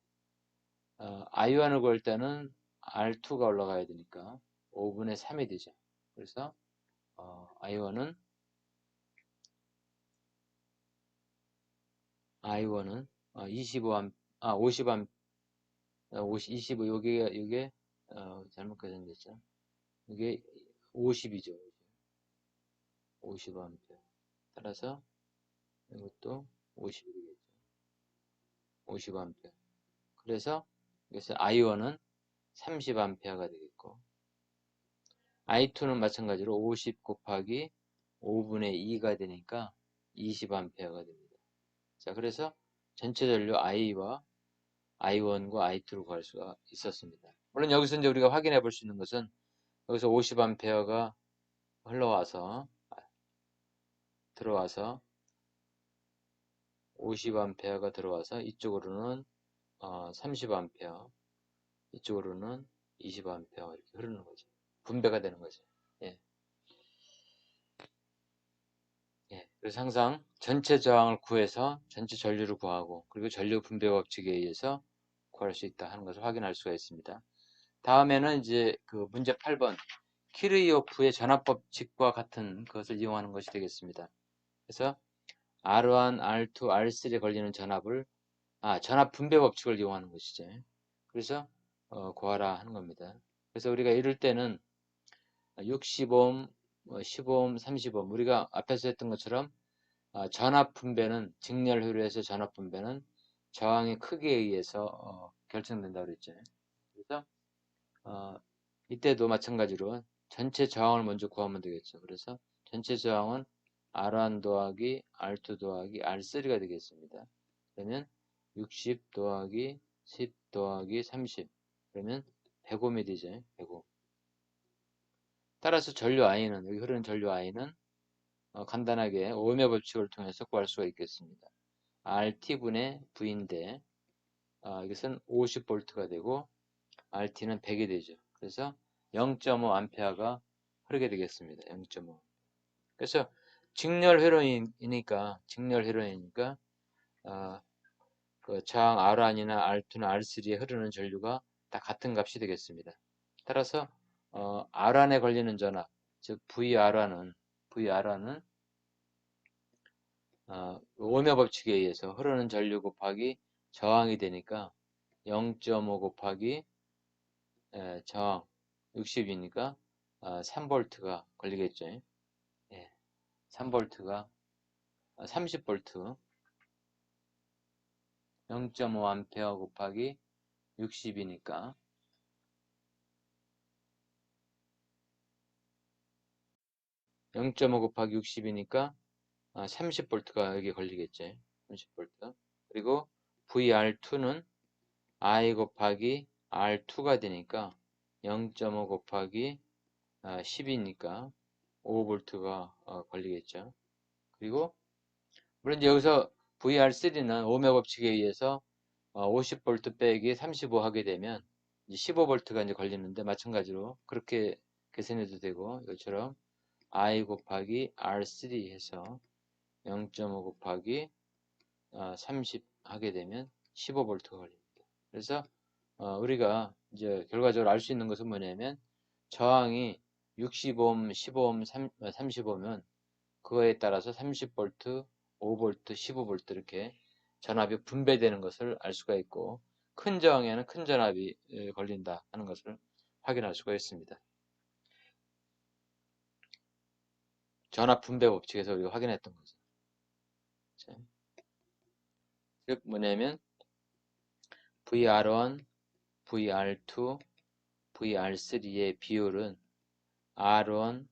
I1을 구할 때는 R2가 올라가야 되니까 5분의 3이 되죠. 그래서 I1은 25A 50A 25 요게 잘못 계산됐죠. 이게 50이죠. 50A. 따라서 이것도 50이 되겠죠. 50A. 그래서 여기서 I1은 30A가 되겠고 I2는 마찬가지로 50 곱하기 5분의 2가 되니까 20A가 됩니다. 자, 그래서 전체 전류 I와 I1과 I2를 구할 수가 있었습니다. 물론 여기서 이제 우리가 확인해 볼 수 있는 것은 여기서 50A가 들어와서 50A가 들어와서 이쪽으로는 30A, 이쪽으로는 20A 이렇게 흐르는 거죠. 분배가 되는 거죠. 예. 예. 그래서 항상 전체 저항을 구해서 전체 전류를 구하고 그리고 전류 분배 법칙에 의해서 구할 수 있다 하는 것을 확인할 수가 있습니다. 다음에는 이제 그 문제 8번 키르이호프의 전압 법칙과 같은 것을 이용하는 것이 되겠습니다. 그래서 R1, R2, R3에 걸리는 전압 분배 법칙을 이용하는 것이죠. 그래서 구하라 하는 겁니다. 그래서 우리가 이럴 때는 60옴, 15옴, 30옴 우리가 앞에서 했던 것처럼 전압 분배는 직렬 효율에서 전압 분배는 저항의 크기에 의해서 결정된다고 그랬죠. 그래서 어, 이때도 마찬가지로 전체 저항을 먼저 구하면 되겠죠. 그래서 전체 저항은 R1 더하기 R2 더하기 R3가 되겠습니다. 그러면 60 더하기 10 더하기 30 그러면 105이 되죠. 105. 따라서 전류 I는 여기 흐르는 전류 I는 간단하게 오음의 법칙을 통해서 구할 수가 있겠습니다. RT분의 V인데 이것은 50V가 되고 RT는 100이 되죠. 그래서 0.5A가 흐르게 되겠습니다. 0.5. 그래서 직렬 회로이니까 그 저항 R1이나 R2나 R3에 흐르는 전류가 다 같은 값이 되겠습니다. 따라서 R1에 걸리는 전압, 즉 VR1은 오음의 법칙에 의해서 흐르는 전류 곱하기 저항이 되니까 0.5 곱하기 저항 60이니까 3V가 걸리겠죠. 예, 3V가 30V 0.5A 곱하기 60이니까 0.5 곱하기 60이니까 30V가 여기 걸리겠죠. 30V. 그리고 VR2는 I 곱하기 R2가 되니까 0.5 곱하기 10이니까 5V가 걸리겠죠. 그리고 물론 이제 여기서 VR3는 오흠의 법칙에 의해서 50V 빼기 35 하게 되면 15V가 이제 걸리는데 마찬가지로 그렇게 계산해도 되고 이것처럼 I 곱하기 R3 해서 0.5 곱하기 30 하게 되면 15V가 걸립니다. 그래서 우리가 이제 결과적으로 알 수 있는 것은 뭐냐면 저항이 60옴, 15옴, 30옴은 그거에 따라서 30V, 5V, 15V 이렇게 전압이 분배되는 것을 알 수가 있고 큰 저항에는 큰 전압이 걸린다 하는 것을 확인할 수가 있습니다. 전압 분배 법칙에서 우리가 확인했던 거죠. 즉 뭐냐면 VR1, VR2, VR3의 비율은 R1,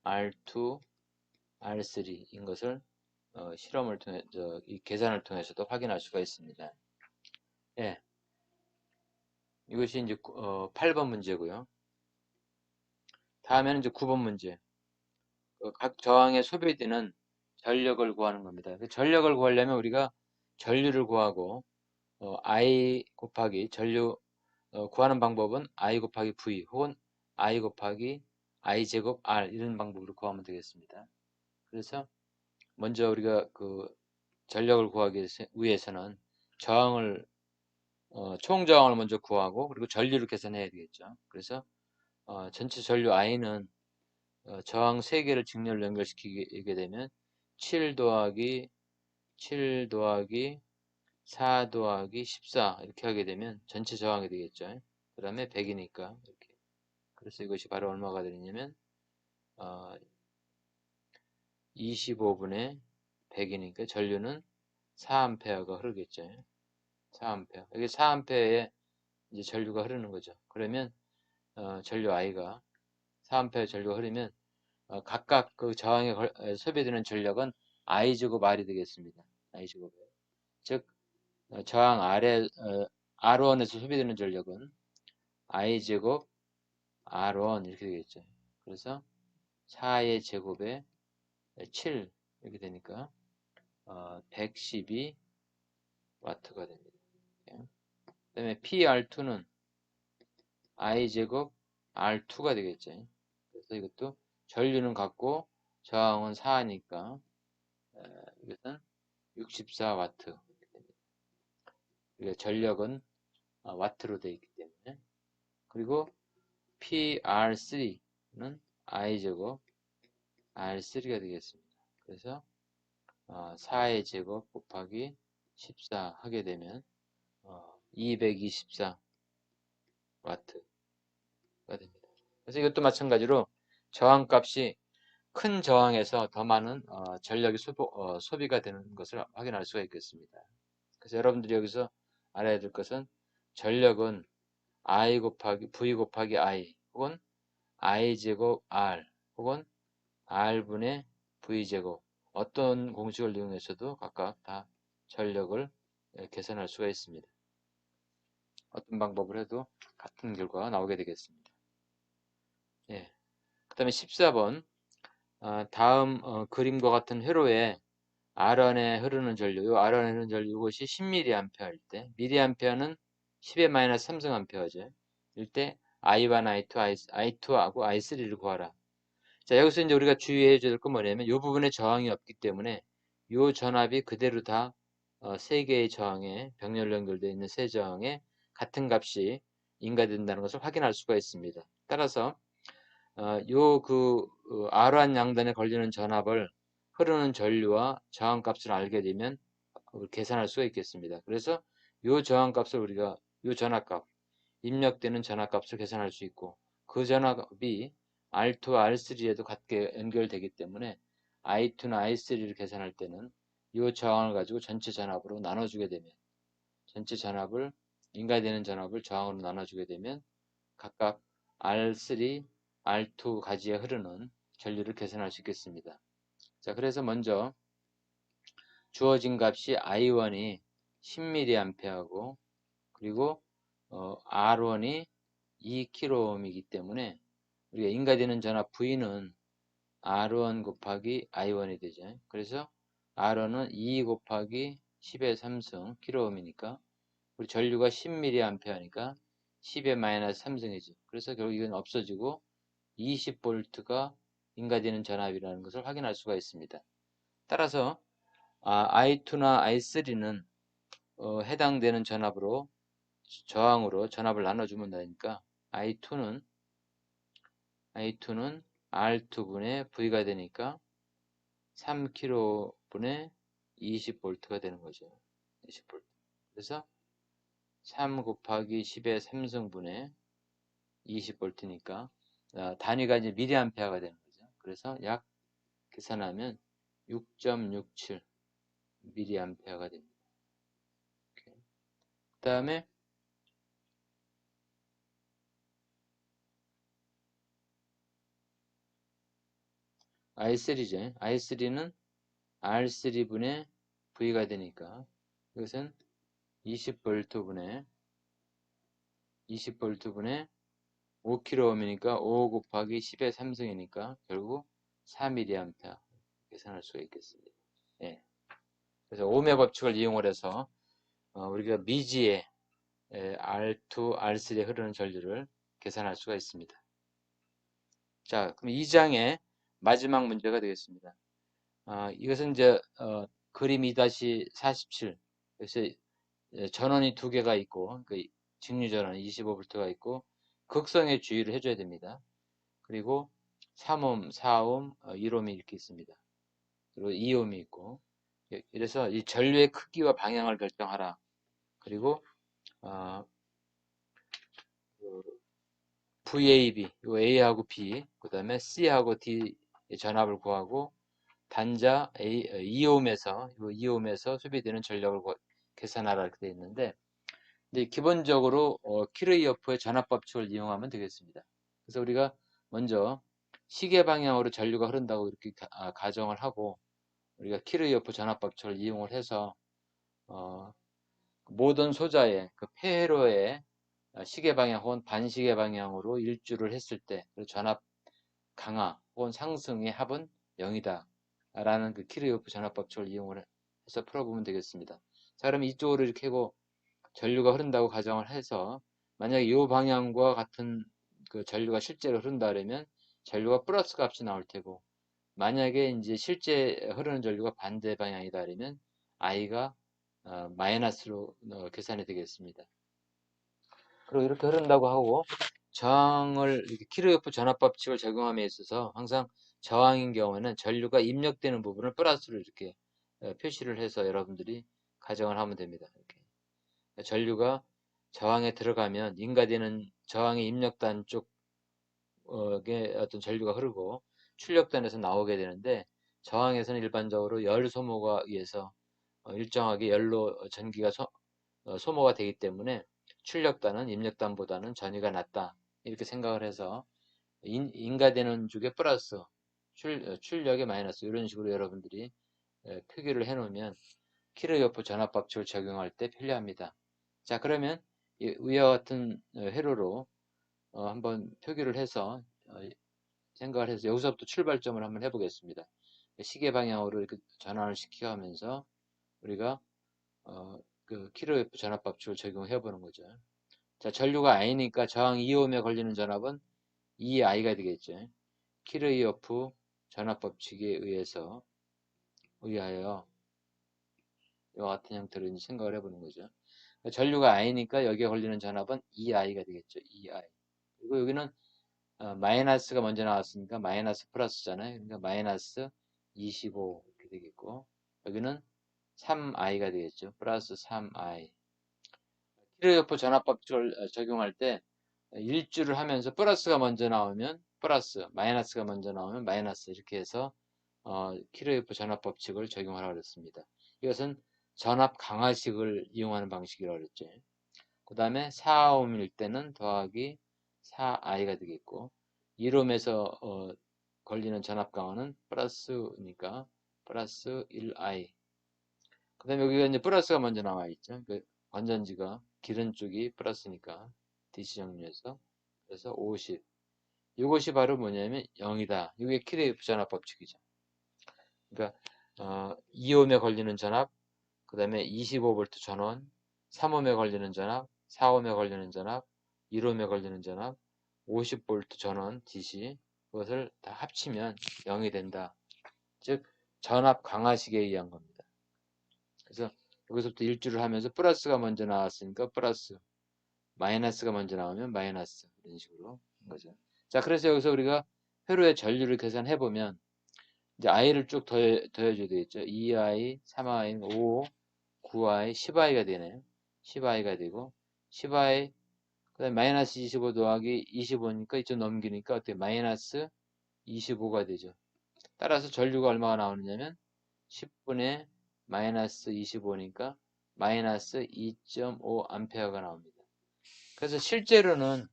R2, R3인 것을 실험을 통해 이 계산을 통해서도 확인할 수가 있습니다. 예, 이것이 이제 8번 문제고요. 다음에는 이제 9번 문제. 각 저항에 소비되는 전력을 구하는 겁니다. 전력을 구하려면 우리가 전류를 구하고 I 곱하기 전류 구하는 방법은 I 곱하기 V 혹은 I 곱하기 I 제곱 R 이런 방법으로 구하면 되겠습니다. 그래서 먼저 우리가 그 전력을 구하기 위해서는 저항을 총 저항을 먼저 구하고 그리고 전류를 계산해야 되겠죠. 그래서 전체 전류 I는 저항 3개를 직렬로 연결시키게 되면 7 더하기 7 더하기 4 더하기 14 이렇게 하게 되면 전체 저항이 되겠죠. 그 다음에 100이니까 이렇게. 그래서 이것이 바로 얼마가 되냐면 25분의 100이니까 전류는 4A가 흐르겠죠. 4A. 여기 4A에 이제 전류가 흐르는 거죠. 그러면 전류 I가 4A 전류가 흐르면 각각 그 저항에 소비되는 전력은 I 제곱 R이 되겠습니다. I 제곱. 즉 저항 R1에서 소비되는 전력은 I 제곱 R1 이렇게 되겠죠. 그래서 4의 제곱에 7 이렇게 되니까 112 와트가 됩니다. 그 다음에 PR2는 I 제곱 R2가 되겠죠. 그래서 이것도 전류는 같고 저항은 4니까 이것은 64와트. 전력은 와트로 되어 있기 때문에. 그리고 PR3는 I 제곱 R3가 되겠습니다. 그래서 4의 제곱 곱하기 14 하게 되면 224 와트가 됩니다. 그래서 이것도 마찬가지로 저항값이 큰 저항에서 더 많은 전력이 소비가 되는 것을 확인할 수가 있겠습니다. 그래서 여러분들이 여기서 알아야 될 것은 전력은 I 곱하기 V 곱하기 I 혹은 I 제곱 R 혹은 R분의 V 제곱 어떤 공식을 이용해서도 각각 다 전력을 계산할 수가 있습니다. 어떤 방법을 해도 같은 결과가 나오게 되겠습니다. 예. 그 다음에 14번 다음 그림과 같은 회로에 R원에 흐르는 전류, 요 R원에 흐르는 전류 이것이 10mA일 때, mA는 10의 마이너스 3승A죠. 일 때 I1, I2하고 I3를 구하라. 자, 여기서 이제 우리가 주의해 줄 건 뭐냐면 이 부분에 저항이 없기 때문에 이 전압이 그대로 다 세 개의 저항에 병렬로 연결되어 있는 세 저항에 같은 값이 인가된다는 것을 확인할 수가 있습니다. 따라서 R1 양단에 걸리는 전압을 흐르는 전류와 저항값을 알게 되면 계산할 수가 있겠습니다. 그래서 이 저항값을 우리가 이 전압값 입력되는 전압값을 계산할 수 있고 그 전압이 R2와 R3에도 같게 연결되기 때문에 I2나 I3를 계산할 때는 이 저항을 가지고 전체 전압으로 나눠주게 되면 전체 전압을 인가되는 전압을 저항으로 나눠주게 되면 각각 R3, R2 가지에 흐르는 전류를 계산할 수 있겠습니다. 자, 그래서 먼저 주어진 값이 I1이 10mA하고 그리고 R1이 2kΩ이기 때문에 우리가 인가되는 전압 V는 R1 곱하기 I1이 되죠. 그래서 R1은 2 곱하기 10의 3승 kΩ이니까 우리 전류가 10mA니까 10의 마이너스 3승이죠. 그래서 결국 이건 없어지고 20V가 인가되는 전압이라는 것을 확인할 수가 있습니다. 따라서 I2나 I3는 해당되는 전압으로 저항으로 전압을 나눠주면 되니까 I2는 R2분의 V가 되니까 3kV분의 20V가 되는 거죠. 20V. 그래서 3 곱하기 10의 3승분의 20V니까 단위가 이제 미리암페어가 되는 거죠. 그래서 약 계산하면 6.67 미리암페어가 됩니다. 그 다음에 I3죠. I3는 R3분의 V가 되니까 이것은 20V분의 5kΩ이니까 5 곱하기 10의 3승이니까 결국 4mA 계산할 수가 있겠습니다. 예. 그래서 ohm의 법칙을 이용을 해서 우리가 미지의 R2, R3에 흐르는 전류를 계산할 수가 있습니다. 자, 그럼 2장의 마지막 문제가 되겠습니다. 이것은 이제 그림 2-47. 그래서 전원이 두 개가 있고 그 직류 전원 25V가 있고 극성에 주의를 해줘야 됩니다. 그리고 3옴, 4옴, 1옴이 이렇게 있습니다. 그리고 2옴이 있고 이래서 이 전류의 크기와 방향을 결정하라. 그리고 그 VAB, 요 A하고 B, 그 다음에 C하고 D의 전압을 구하고 단자 2옴에서 소비되는 전력을 계산하라 이렇게 되어 있는데 이제 기본적으로 키르이어프의 전압 법칙을 이용하면 되겠습니다. 그래서 우리가 먼저 시계 방향으로 전류가 흐른다고 이렇게 가정을 하고 우리가 키르이어프 전압 법칙을 이용을 해서 모든 소자의 그 폐회로의 시계 방향 혹은 반시계 방향으로 일주를 했을 때 전압 강하 혹은 상승의 합은 0이다 라는 그 키르이어프 전압 법칙을 이용을 해서 풀어보면 되겠습니다. 자, 그럼 이쪽으로 이렇게 하고 전류가 흐른다고 가정을 해서 만약에 이 방향과 같은 그 전류가 실제로 흐른다 그러면 전류가 플러스 값이 나올 테고 만약에 이제 실제 흐르는 전류가 반대 방향이다 그러면 I가 마이너스로 계산이 되겠습니다. 그리고 이렇게 흐른다고 하고 저항을 키르요프 전압 법칙을 적용함에 있어서 항상 저항인 경우에는 전류가 입력되는 부분을 플러스로 이렇게 표시를 해서 여러분들이 가정을 하면 됩니다. 이렇게. 전류가 저항에 들어가면 인가되는 저항의 입력단 쪽에 어떤 전류가 흐르고 출력단에서 나오게 되는데, 저항에서는 일반적으로 열 소모가 의해서 일정하게 열로 전기가 소모가 되기 때문에 출력단은 입력단보다는 전위가 낮다, 이렇게 생각을 해서 인가되는 쪽에 플러스, 출력에 마이너스, 이런 식으로 여러분들이 표기를 해 놓으면 키르요프 전압법칙을 적용할 때 편리합니다. 자, 그러면 위와 같은 회로로 한번 표기를 해서 생각을 해서 여기서부터 출발점을 한번 해보겠습니다. 시계 방향으로 이렇게 전환을 시켜가면서 우리가 그 키르요프 전압법칙을 적용해 보는 거죠. 자, 전류가 I니까 저항 2ohm에 걸리는 전압은 2I가 되겠죠. 키르요프 전압법칙에 의하여 이와 같은 형태로 생각을 해보는 거죠. 전류가 I니까 여기에 걸리는 전압은 2I가 되겠죠. 2I. 그리고 여기는 마이너스가 먼저 나왔으니까 마이너스 플러스잖아요. 그러니까 마이너스 25 이렇게 되겠고, 여기는 3i가 되겠죠. 플러스 3i. 키르요프 전압법칙을 적용할 때 일주를 하면서 플러스가 먼저 나오면 플러스, 마이너스가 먼저 나오면 마이너스, 이렇게 해서 키르요프 전압법칙을 적용하라고 그랬습니다. 이것은 전압 강화식을 이용하는 방식이라고 그랬죠. 그 다음에 4ohm일 때는 더하기 4i가 되겠고, 1ohm에서 걸리는 전압 강화는 플러스니까 플러스 1i. 그 다음에 여기가 이제 플러스가 먼저 나와 있죠. 그 건전지가 기른 쪽이 플러스니까 DC 정류에서, 그래서 50. 이것이 바로 뭐냐면 0이다. 이게 키르요프 전압 법칙이죠. 그러니까 2ohm에 걸리는 전압, 그 다음에 25V 전원, 3ohm에 걸리는 전압, 4ohm에 걸리는 전압, 1ohm에 걸리는 전압, 50V 전원 DC, 그것을 다 합치면 0이 된다. 즉 전압 강화식에 의한 겁니다. 그래서 여기서부터 일주를 하면서 플러스가 먼저 나왔으니까 플러스, 마이너스가 먼저 나오면 마이너스, 이런 식으로 한 거죠. 자, 그래서 여기서 우리가 회로의 전류를 계산해 보면 이제 i를 쭉 더해줘야 되겠죠. 2i, 3i, 5, 9i, 10i가 되네요. 10i가 되고 10i, 그다음에 마이너스 25 더하기 25니까 이쪽 넘기니까 어떻게 마이너스 25가 되죠. 따라서 전류가 얼마가 나오느냐면 10분의 마이너스 25니까 마이너스 2.5 암페어가 나옵니다. 그래서 실제로는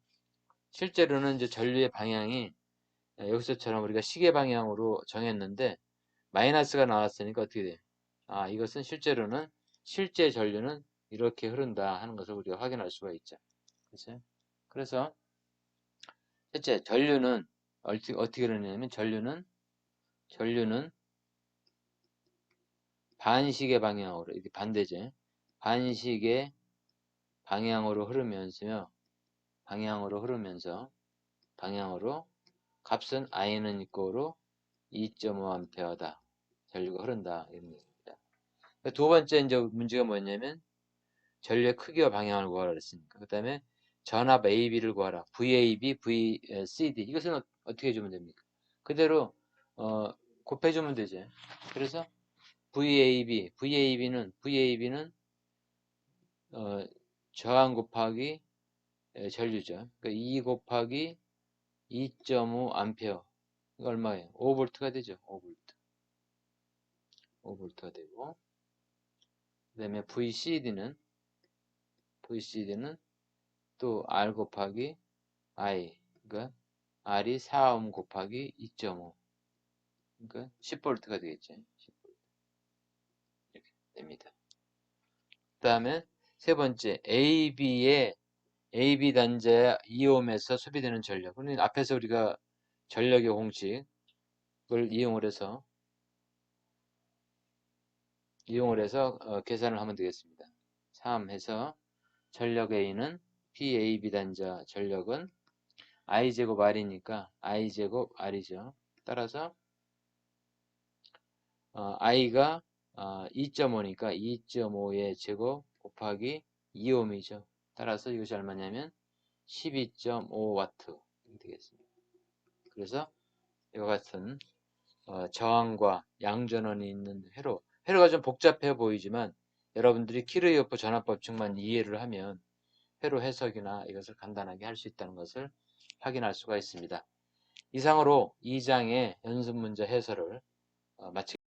이제 전류의 방향이 여기서처럼 우리가 시계 방향으로 정했는데 마이너스가 나왔으니까 어떻게 돼요? 이것은 실제 전류는 이렇게 흐른다 하는 것을 우리가 확인할 수가 있죠. 그렇죠? 그래서 실제 전류는 어떻게 흐르냐면 전류는 반시계 방향으로, 이렇게 반대죠. 반시계 방향으로 값은 I는 이꼬로 2.5A다. 전류가 흐른다. 이런 얘기입니다. 두 번째 이제 문제가 뭐냐면 전류의 크기와 방향을 구하라 그랬으니까. 그 다음에 전압 AB를 구하라. VAB, VCD. 이것은 어떻게 해주면 됩니까? 그대로 곱해주면 되죠. 그래서 VAB는 저항 곱하기 전류죠. 그러니까 2 곱하기 2.5 암페어. 이거 얼마예요? 5V가 되죠. 5V가 되고, 그 다음에 VCD는 또 R 곱하기 I. 그러니까 R이 4옴 곱하기 2.5. 그러니까 10V가 되겠죠. 10V. 이렇게 됩니다. 그 다음에 세 번째, AB 단자의 2옴에서 소비되는 전력. 그러니 앞에서 우리가 전력의 공식을 이용을 해서 계산을 하면 되겠습니다. 3 해서 전력 A는 PAB 단자 전력은 I제곱 R이니까 I제곱 R이죠. 따라서 I가 2.5니까 2.5의 제곱 곱하기 2옴이죠. 따라서 이것이 얼마냐면 12.5와트 되겠습니다. 그래서 이와 같은 저항과 양전원이 있는 회로가 좀 복잡해 보이지만 여러분들이 키르요프 전압법칙만 이해를 하면 회로 해석이나 이것을 간단하게 할 수 있다는 것을 확인할 수가 있습니다. 이상으로 2장의 연습 문제 해설을 마치겠습니다.